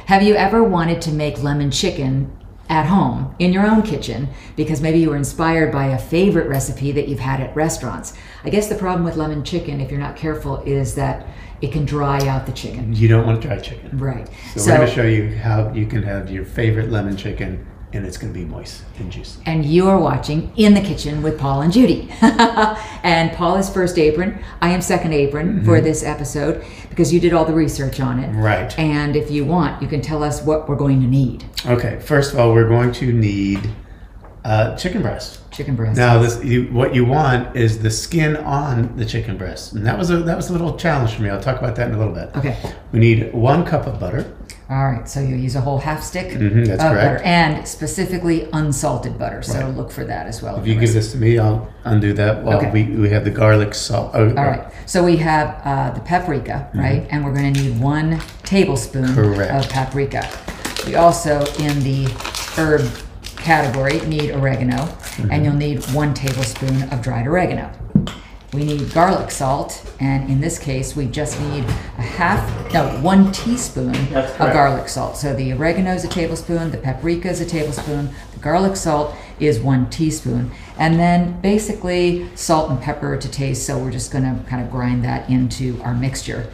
Have you ever wanted to make lemon chicken at home in your own kitchen because maybe you were inspired by a favorite recipe that you've had at restaurants? I guess the problem with lemon chicken, if you're not careful, is that it can dry out the chicken. You don't want dry chicken. Right. So we're going to show you how you can have your favorite lemon chicken and it's going to be moist and juicy. And you are watching In the Kitchen with Paul and Judy. And Paul is first apron. I am second apron for this episode because you did all the research on it. Right. And if you want, you can tell us what we're going to need. Okay. First of all, we're going to need chicken breast. Chicken breast. Now, what you want is the skin on the chicken breast, and that was a little challenge for me. I'll talk about that in a little bit. Okay. We need 1 cup of butter. All right, so you use a whole half stick That's of correct. butter, and specifically unsalted butter. So Right. look for that as well. If you give this to me, I'll undo that. Well, Okay. we have the garlic salt. All right, so we have the paprika, right? And we're going to need 1 tablespoon Correct. of paprika. We also, in the herb category, need oregano, and you'll need 1 tablespoon of dried oregano. We need garlic salt, and in this case, we just need 1 teaspoon That's of correct. garlic salt. So the oregano is a tablespoon, the paprika is a tablespoon, the garlic salt is 1 teaspoon, and then basically salt and pepper to taste. So we're just going to kind of grind that into our mixture.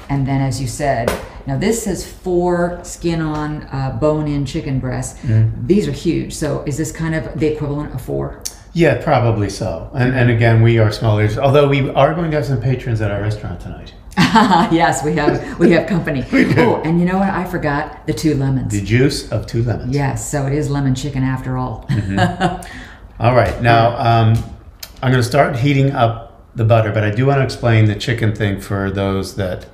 And then, as you said, now this says 4 skin-on, bone-in chicken breasts. These are huge. So is this kind of the equivalent of 4? Yeah, probably so. And again, we are smaller. Although we are going to have some patrons at our restaurant tonight. Yes, we have company. Oh, and you know what? I forgot the 2 lemons. The juice of 2 lemons. Yes, so it is lemon chicken after all. All right, now I'm going to start heating up the butter, but I do want to explain the chicken thing for those that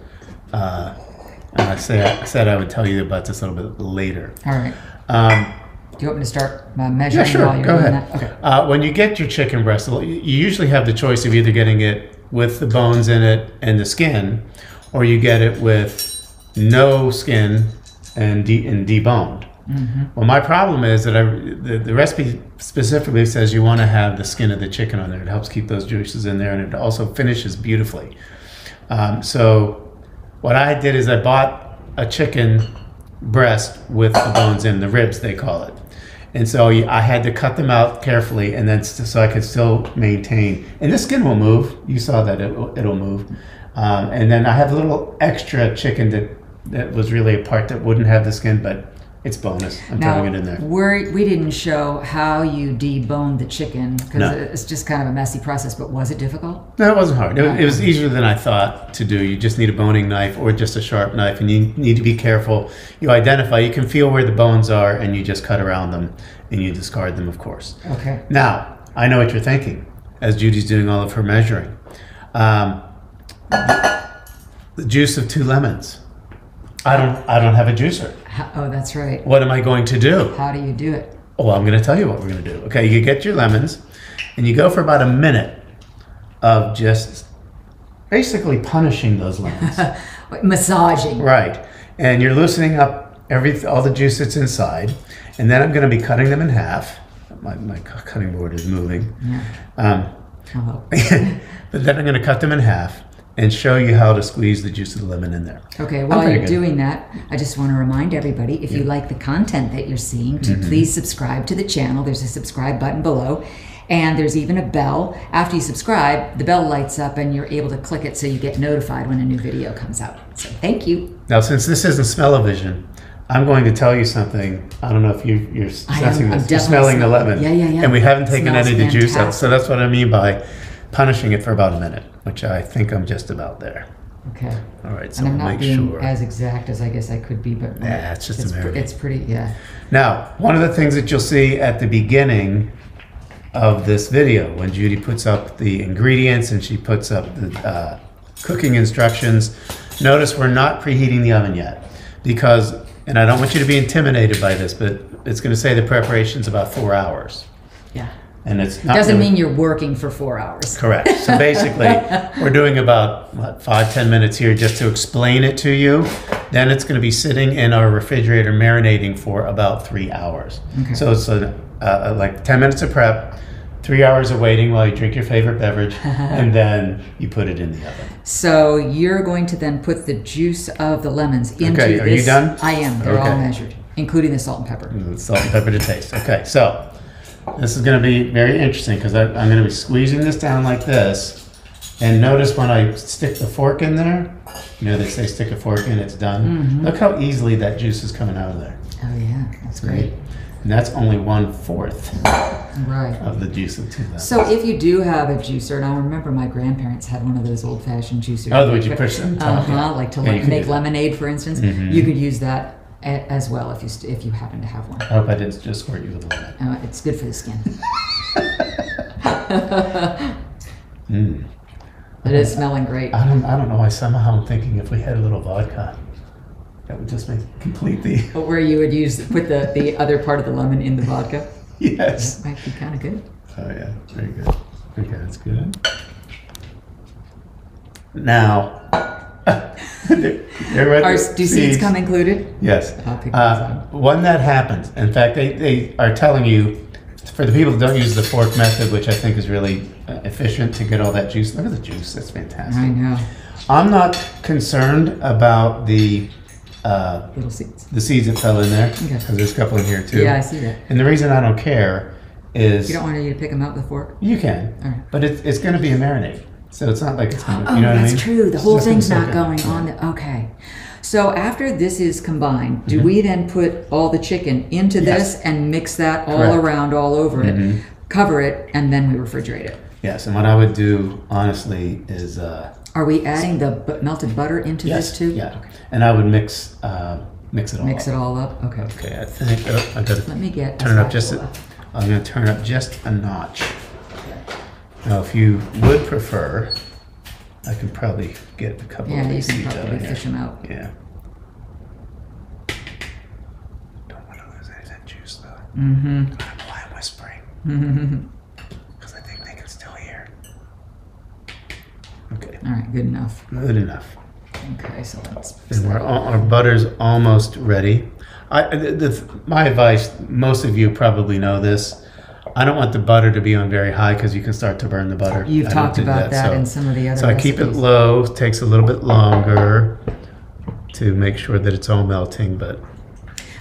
I said I would tell you about this a little bit later. All right. Do you want me to start measuring Yeah, sure. while you're Go doing ahead. that? Okay. When you get your chicken breast, you usually have the choice of either getting it with the bones in it and the skin, or you get it with no skin and deboned. Well, my problem is that the recipe specifically says you want to have the skin of the chicken on there. It helps keep those juices in there, and it also finishes beautifully. So what I did is I bought a chicken breast with the bones in, the ribs they call it. And so I had to cut them out carefully, and then so I could still maintain. And the skin will move. You saw that it'll move. And then I have a little extra chicken that was really a part that wouldn't have the skin, but it's bonus. I'm throwing it in there. We didn't show how you deboned the chicken because No. it's just kind of a messy process, but was it difficult? No, it wasn't hard. It was easier than I thought to do. You just need a boning knife or just a sharp knife, and you need to be careful. You can feel where the bones are, and you just cut around them, and you discard them, of course. Okay. Now, I know what you're thinking, as Judy's doing all of her measuring. The juice of 2 lemons. I don't have a juicer. Oh, that's right. What am I going to do? How do you do it? Oh, I'm going to tell you what we're going to do. Okay, you get your lemons, and you go for about a minute of just basically punishing those lemons. Massaging. Right, and you're loosening up all the juice that's inside, and then I'm going to be cutting them in half. My cutting board is moving. Yeah. But then I'm going to cut them in half and show you how to squeeze the juice of the lemon in there. Okay, while you're doing that, I just want to remind everybody, if you like the content that you're seeing, to please subscribe to the channel. There's a subscribe button below, and there's even a bell. After you subscribe, the bell lights up and you're able to click it so you get notified when a new video comes out. So thank you. Now, since this isn't smell-o-vision, I'm going to tell you something. I don't know if you're sensing this. You're smelling the lemon. Yeah. And we haven't taken any of the juice out. Fantastic. So that's what I mean by punishing it for about a minute, which I think I'm just about there. Okay. All right, so And I'm we'll not make being sure. as exact as I guess I could be, but Yeah, it's just a marinade. It's pretty, yeah. Now, one of the things that you'll see at the beginning of this video, when Judy puts up the ingredients and she puts up the cooking instructions, notice we're not preheating the oven yet because, and I don't want you to be intimidated by this, but it's going to say the preparation's about 4 hours. Yeah. And it's not Doesn't really- mean you're working for 4 hours. Correct. So basically, we're doing about 5-10 minutes here just to explain it to you. Then it's going to be sitting in our refrigerator marinating for about 3 hours. Okay. So it's like 10 minutes of prep, 3 hours of waiting while you drink your favorite beverage, and then you put it in the oven. So you're going to then put the juice of the lemons into Okay, this. are you done? I am. They're all measured, including the salt and pepper. Salt and pepper to taste. Okay, so this is going to be very interesting because I'm going to be squeezing this down like this. And notice when I stick the fork in there, you know, they say stick a fork in, it's done. Look how easily that juice is coming out of there. Oh yeah, that's great. And that's only 1/4 Right. of the juice of 2 lemons. So if you do have a juicer, and I remember my grandparents had one of those old-fashioned juicers. Oh, would you push them? Like to Yeah, make lemonade, for instance. You could use that as well if you happen to have one. I hope I didn't just squirt you with lemon. It's good for the skin. It is smelling great. I don't know why somehow I'm thinking if we had a little vodka, that would just complete the... Where you would put the other part of the lemon in the vodka. Yes. That might be kind of good. Oh yeah, very good. Okay, that's good. Now, Do seeds come included? Yes. I'll pick those up. When that happens, in fact, they are telling you, for the people that don't use the fork method, which I think is really efficient to get all that juice. Look at the juice, that's fantastic. I know. I'm not concerned about the Little seeds. the seeds that fell in there, Okay. because there's a couple in here too. Yeah, I see that. And the reason I don't care is... You don't want you to pick them out with a fork? You can, All right. but it's going to be a marinade. So it's not like it's going to, you know what I mean? That's true. The It's whole just gonna thing's soak not in. going on. Okay. So after this is combined, do we then put all the chicken into Yes. this and mix that all Correct. around, all over it, cover it, and then we refrigerate it? Yes, and what I would do, honestly, is... Are we adding the melted butter into this too? Yeah, and I would mix it all Mix up. it all up? Okay. Okay, I think I got to Let me get turn a it up just. spatula. I'm going to turn up just a notch. Now, if you would prefer, I can probably get a couple Yeah, of you these can seeds out probably of here. fish them out. Yeah. Don't want to lose any of that juice though. I Mm-hmm. don't know why I'm whispering. Because I think they can still hear. Okay, All right, good enough. good enough. Okay, so let's... And our butter's almost ready. My advice, most of you probably know this, I don't want the butter to be on very high because you can start to burn the butter. You've I don't talked do about that so- in some of the other So I keep it recipes. low, takes a little bit longer to make sure that it's all melting, but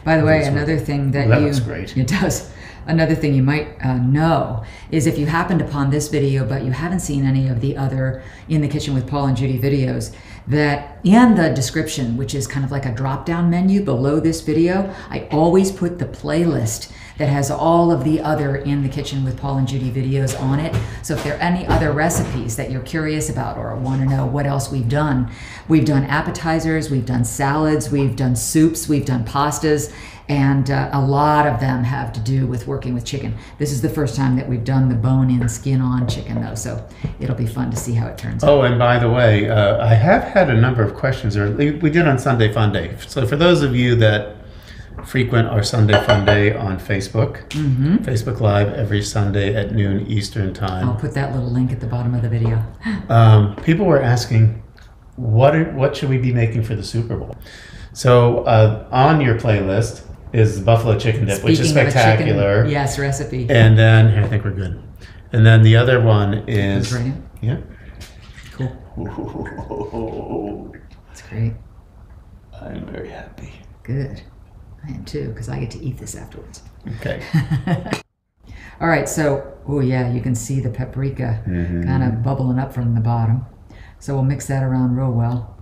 By the way, This one. another thing that That you... looks great. It does. Another thing you might know is if you happened upon this video, but you haven't seen any of the other In the Kitchen with Paul and Judy videos, that in the description, which is kind of like a drop-down menu below this video, I always put the playlist that has all of the other In the Kitchen with Paul and Judy videos on it. So if there are any other recipes that you're curious about or want to know what else we've done appetizers, we've done salads, we've done soups, we've done pastas, and a lot of them have to do with working with chicken. This is the first time that we've done the bone-in, skin-on chicken, though, so it'll be fun to see how it turns out. Oh, and by the way, I have had a number of questions, or we did on Sunday Fun Day. So for those of you that frequent our Sunday Fun Day on Facebook, Facebook Live every Sunday at noon Eastern Time. I'll put that little link at the bottom of the video. People were asking, what should we be making for the Super Bowl? So on your playlist is the buffalo chicken dip, which is Speaking of a spectacular. chicken, yes, recipe. And then, here, I think we're good. And then the other one is... Right in? Yeah. Cool. That's great. I'm very happy. Good. I am too, because I get to eat this afterwards. Okay. All right, so, oh yeah, you can see the paprika kind of bubbling up from the bottom. So we'll mix that around real well.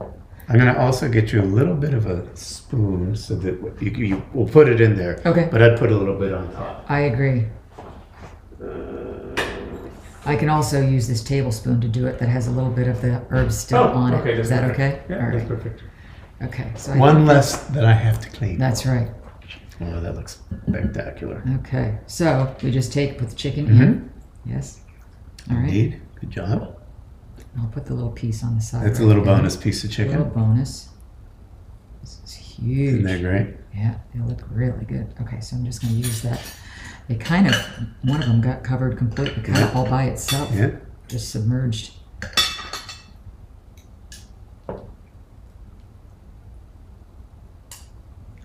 I'm going to also get you a little bit of a spoon so that you will put it in there. Okay. But I'd put a little bit on top. I agree. I can also use this tablespoon to do it that has a little bit of the herbs still on it. Is that okay? Yeah, All that's right. perfect. Okay. So I One think less that I have to clean. that's right. Oh, that looks spectacular. Okay. So we just put the chicken in. Yes. All right. Indeed. Good job. I'll put the little piece on the side. That's a right little there. bonus piece of A little chicken. bonus. This is huge. Isn't that great? Yeah, they look really good. Okay, so I'm just going to use that. They kind of, one of them got covered completely, kind of all by itself. Yeah. Just submerged.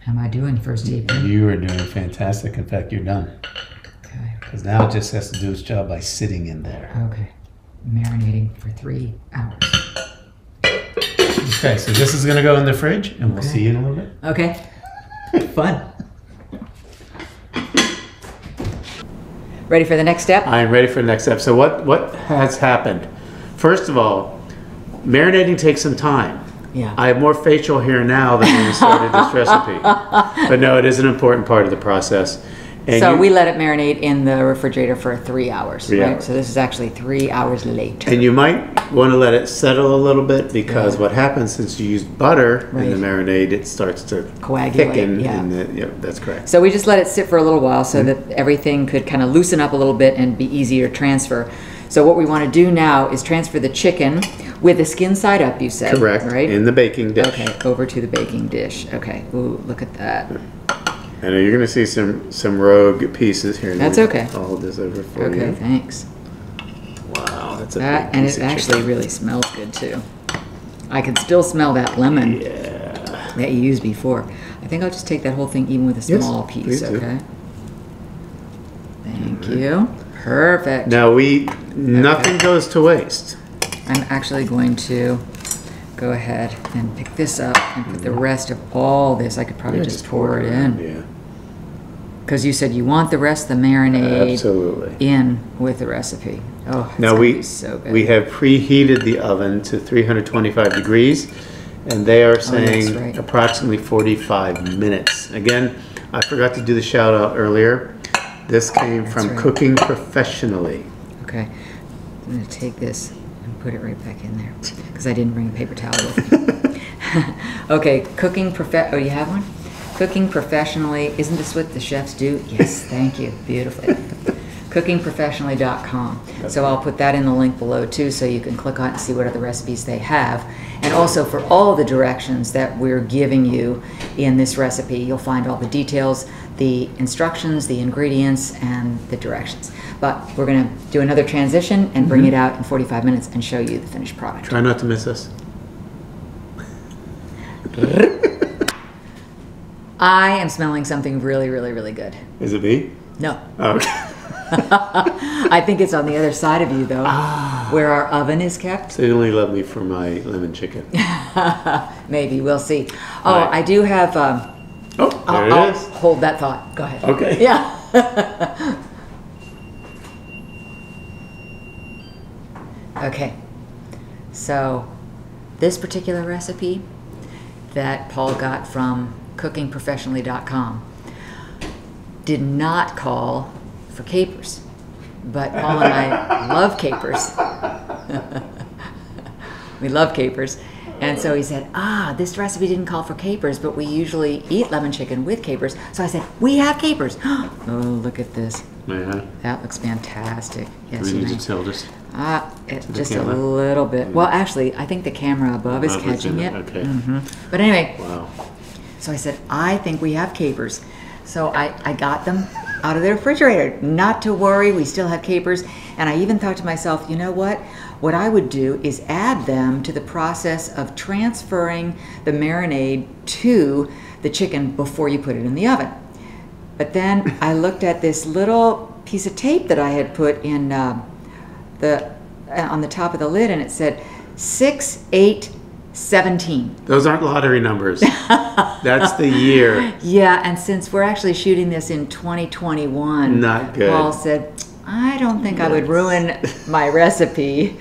How am I doing, first AP? You are doing fantastic. In fact, you're done. Okay. Because now it just has to do its job by sitting in there. Okay. Marinating for 3 hours. Okay, so this is going to go in the fridge, and we'll see you in a little bit. Okay. Fun. Ready for the next step? I am ready for the next step. So what has happened? First of all, marinating takes some time. Yeah. I have more facial hair now than when we started this recipe. But no, it is an important part of the process. And so we let it marinate in the refrigerator for 3 hours, 3 right? hours. So this is actually 3 hours later. And you might want to let it settle a little bit because what happens since you use butter in the marinade, it starts to coagulate. thicken. Yeah. That's correct. So we just let it sit for a little while so that everything could kind of loosen up a little bit and be easier to transfer. So what we want to do now is transfer the chicken with the skin side up, you said. Correct. Right? In the baking dish. Okay, over to the baking dish. Okay. Ooh, look at that. I know you're going to see some rogue pieces here. That's okay. I'll hold this over for you. Okay, thanks. Wow, that's a That, big and piece it of actually chicken. really smells good too. I can still smell that lemon that you used before. I think I'll just take that whole thing even with a small piece, please do. okay? Thank you. Perfect. Now nothing goes to waste. I'm actually going to go ahead and pick this up and put the rest of all this. I could probably just pour it in. Yeah. Because you said you want the rest of the marinade Absolutely. in with the recipe. Oh, it's Now gonna be so good. we have preheated the oven to 325 degrees, and they are saying right. approximately 45 minutes. Again, I forgot to do the shout out earlier. This came from right. Cooking Professionally. Okay, I'm going to take this and put it right back in there because I didn't bring a paper towel with me. Okay, oh, you have one? Cooking Professionally, isn't this what the chefs do? Yes, thank you, beautifully. cookingprofessionally.com. So I'll put that in the link below too, so you can click on it and see what other recipes they have. And also for all the directions that we're giving you in this recipe, you'll find all the details, the instructions, the ingredients, and the directions. But we're gonna do another transition and bring it out in 45 minutes and show you the finished product. Try not to miss us. I am smelling something really, really, really good. Is it me? No. Oh, okay. I think it's on the other side of you, though, where our oven is kept. So you only love me for my lemon chicken. Maybe, we'll see. Oh, Right. I do have... Oh, there I'll it is. hold that thought. Go ahead. Okay. Yeah. Okay. So, this particular recipe that Paul got from cookingprofessionally.com did not call for capers, but Paul and I love capers. We love capers. And so he said, this recipe didn't call for capers, but we usually eat lemon chicken with capers. So I said, we have capers. Oh, look at this. Yeah. That looks fantastic. Yes, We you need may. to tell just. Just a camera? little bit. Well, actually, I think the camera above is Above is catching in it. it, okay. But anyway, Wow. so I said, I think we have capers. So I got them out of the refrigerator. Not to worry, we still have capers. And I even thought to myself, you know what? What I would do is add them to the process of transferring the marinade to the chicken before you put it in the oven. But then I looked at this little piece of tape that I had put in on the top of the lid, and it said 6, 8, 17. Those aren't lottery numbers. That's the year. Yeah, and since we're actually shooting this in 2021, Not good. Paul said, I don't think I would ruin my recipe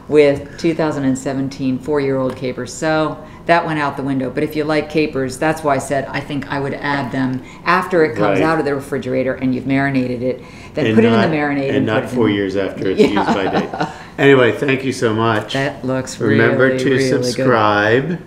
with 2017 4-year-old capers. So that went out the window. But if you like capers, that's why I said I think I would add them after it comes Right. out of the refrigerator and you've marinated it. Then put it in the marinade. And not put it 4 in. years after it's used by date. Anyway, thank you so much. That looks Remember really, to really subscribe. good.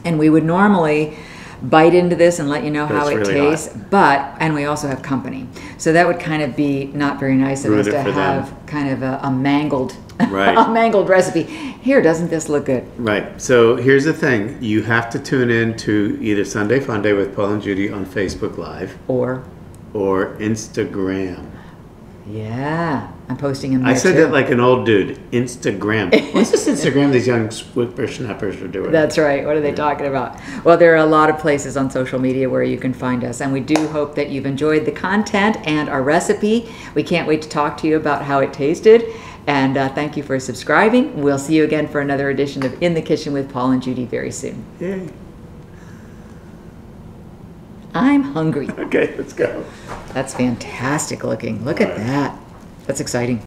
And we would normally bite into this and let you know how It's it really tastes, and we also have company. So that would kind of be not very nice of us Ruin it to for them. have kind of a mangled, Right. a mangled recipe. Here, doesn't this look good? Right. So here's the thing. You have to tune in to either Sunday Funday with Paul and Judy on Facebook Live Or or Instagram. Yeah, I'm posting them I there said too. that like an old dude. Instagram. What's this Instagram these young whippersnappers are doing? That's right. What are they talking about? Well, there are a lot of places on social media where you can find us, and we do hope that you've enjoyed the content and our recipe. We can't wait to talk to you about how it tasted, and thank you for subscribing. We'll see you again for another edition of In the Kitchen with Paul and Judy very soon. Yay. I'm hungry. Okay, let's go. That's fantastic looking. Look at that. That's exciting.